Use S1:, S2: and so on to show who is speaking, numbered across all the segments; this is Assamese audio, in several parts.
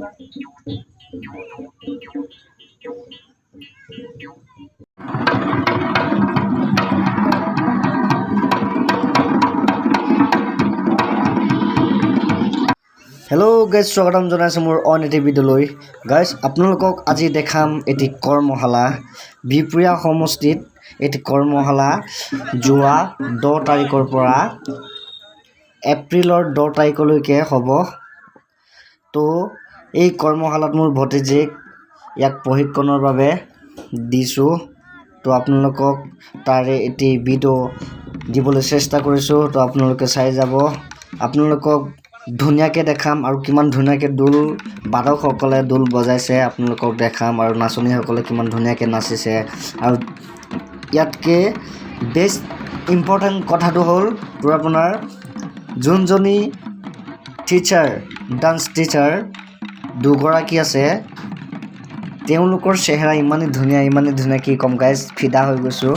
S1: হেল্ল' গাইজ, স্বাগতম জনাইছোঁ মোৰ অন এটি ভিডিঅ'লৈ। গাইজ, আপোনালোকক আজি দেখাম এটি কৰ্মশালা। বিহপুৰীয়া সমষ্টিত এটি কৰ্মশালা যোৱা 10 তাৰিখৰ পৰা এপ্ৰিলৰ 10 তাৰিখলৈকে হ'ব। তো এই কৰ্মশালাত মোৰ ভতিজীক ইয়াক প্ৰশিক্ষণৰ বাবে দিছোঁ। তো আপোনালোকক তাৰে এটি ভিডিঅ' দিবলৈ চেষ্টা কৰিছোঁ। তো আপোনালোকে চাই যাব। আপোনালোকক ধুনীয়াকৈ দেখাম আৰু কিমান ধুনীয়াকৈ দোল বাদকসকলে দোল বজাইছে আপোনালোকক দেখাম, আৰু নাচনীসকলে কিমান ধুনীয়াকৈ নাচিছে। আৰু ইয়াতকৈ বেষ্ট ইম্পৰ্টেণ্ট কথাটো হ'ল তোৰ আপোনাৰ যোনজনী টিচাৰ, ডান্স টিচাৰ দুগৰাকী আছে, তেওঁলোকৰ চেহেৰা ইমানেই ধুনীয়া কি ক'ম গাইজ, ফিদা হৈ গৈছোঁ।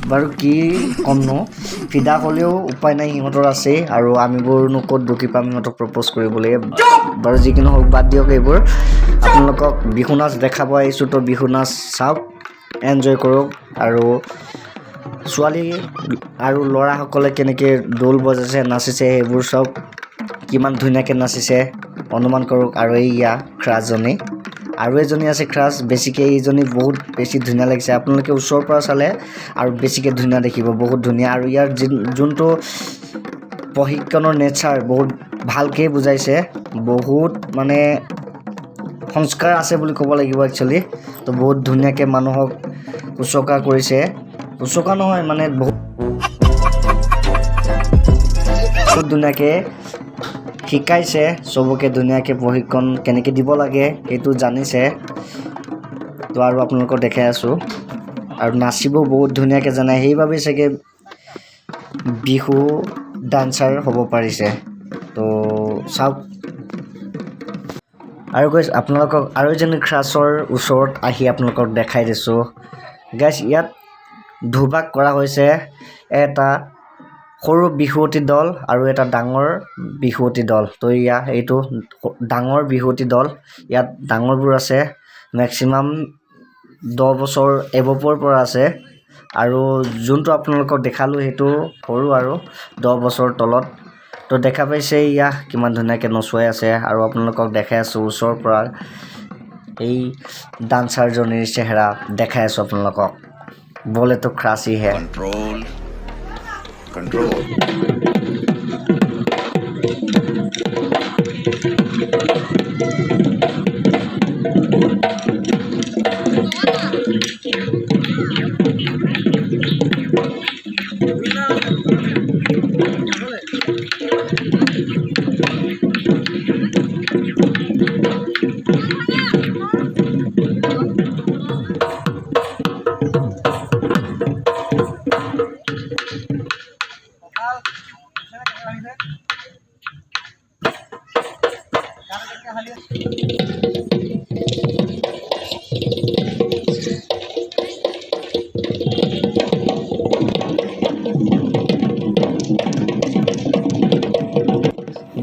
S1: বাৰু কি ক'মনো, ফিদা হ'লেও উপায় নাই, সিহঁতৰ আছেই। আৰু আমিবোৰনো ক'ত দুখী পাম সিহঁতক প্ৰপ'জ কৰিবলৈ। বাৰু যিকোনো হওক, বাদ দিয়ক এইবোৰ। আপোনালোকক বিহু নাচ দেখাব আহিছোঁ। তো বিহু নাচ চাওক, এনজয় কৰক। আৰু ছোৱালী আৰু ল'ৰাসকলে কেনেকৈ দোল বজাইছে, নাচিছে, সেইবোৰ চাওক। কিমান ধুনীয়াকৈ নাচিছে অনুমান কৰক। আৰু এইয়া ক্ৰাছজনী, আৰু এজনী আছে ক্ৰাছ, বেছিকৈ এইজনী বহুত বেছি ধুনীয়া লাগিছে। আপোনালোকে ওচৰৰ পৰা চালে আৰু বেছিকৈ ধুনীয়া দেখিব, বহুত ধুনীয়া। আৰু ইয়াৰ যোনটো প্ৰশিক্ষণৰ নেচাৰ বহুত ভালকৈ বুজাইছে, বহুত মানে সংস্কাৰ আছে বুলি ক'ব লাগিব একচুৱেলি। তো বহুত ধুনীয়াকৈ মানুহক উচকা কৰিছে, উচকা নহয় মানে বহুত ধুনীয়াকৈ শিকাইছে চবকে, ধুনীয়াকৈ প্ৰশিক্ষণ কেনেকৈ দিব লাগে সেইটো জানিছে। তো আৰু আপোনালোকক দেখাই আছোঁ। আৰু নাচিব বহুত ধুনীয়াকৈ জানে, সেইবাবেই চাগে বিহু ডান্সাৰ হ'ব পাৰিছে। তো চাওক। আৰু গাইজ, আপোনালোকক আৰু এজনী ক্ৰাছৰ ওচৰত আহি আপোনালোকক দেখাই দিছোঁ। গাইজ, ইয়াত দুভাগ কৰা হৈছে, এটা সৰু বিহুৱতী দল আৰু এটা ডাঙৰ বিহুৱতী দল। তো এইটো ডাঙৰ বিহুৱতী দল। ইয়াত ডাঙৰবোৰ আছে, মেক্সিমাম 10 বছৰ এবভৰ পৰা আছে। আৰু যোনটো আপোনালোকক দেখালোঁ সেইটো সৰু আৰু 10 বছৰ তলত। তো দেখা পাইছে ইয়া কিমান ধুনীয়াকৈ নচুৱাই আছে। আৰু আপোনালোকক দেখাই আছোঁ ওচৰৰ পৰা এই ডান্সাৰজনীৰ চেহেৰা দেখাই আছোঁ আপোনালোকক। বলেতো ক্ৰাছি হে।
S2: Control.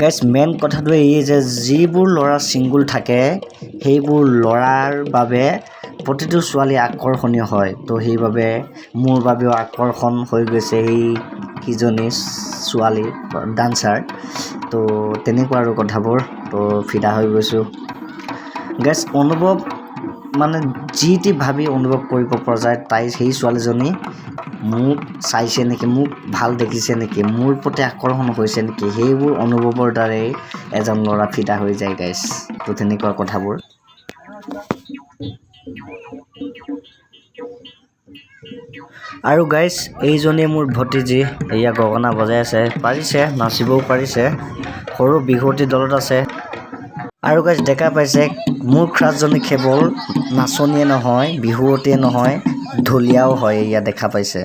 S1: গাইজ, মেইন কথাটো এই যে যিবোৰ ল'ৰা ছিংগুল থাকে সেইবোৰ ল'ৰাৰ বাবে প্ৰতিটো ছোৱালী আকৰ্ষণীয় হয়। তো সেইবাবে মোৰ বাবেও আকৰ্ষণ হৈ গৈছে সেইজনী ছোৱালী ডান্সাৰ। তো তেনেকুৱা আৰু কথাবোৰ। তো ফিদা হৈ গৈছোঁ গাইজ। অনুভৱ মানে যি টি ভাবি অনুভৱ কৰিব পৰা যায়, সেই ছোৱালীজনী মোক চাইছে নেকি, মোক ভাল দেখিছে নেকি, মোৰ প্ৰতি আকৰ্ষণ হৈছে নেকি, সেইবোৰ অনুভৱৰ দ্বাৰাই এজন ল'ৰা ফিদা হৈ যায় গাইজ। তো তেনেকুৱা কথাবোৰ। আৰু গাইজ, এইজনী মোৰ ভতিজী, এয়া গগনা বজাই আছে, পাৰিছে নাচিবও পাৰিছে, সৰু বিহুৱতী দলত আছে। আৰু গাইজ, দেখা পাইছে মোৰ ক্ৰাছজনী কেৱল নাচনীয়ে নহয়, বিহুৱতীয়ে নহয়, ঢুলীয়াও হয়, এয়া দেখা পাইছে।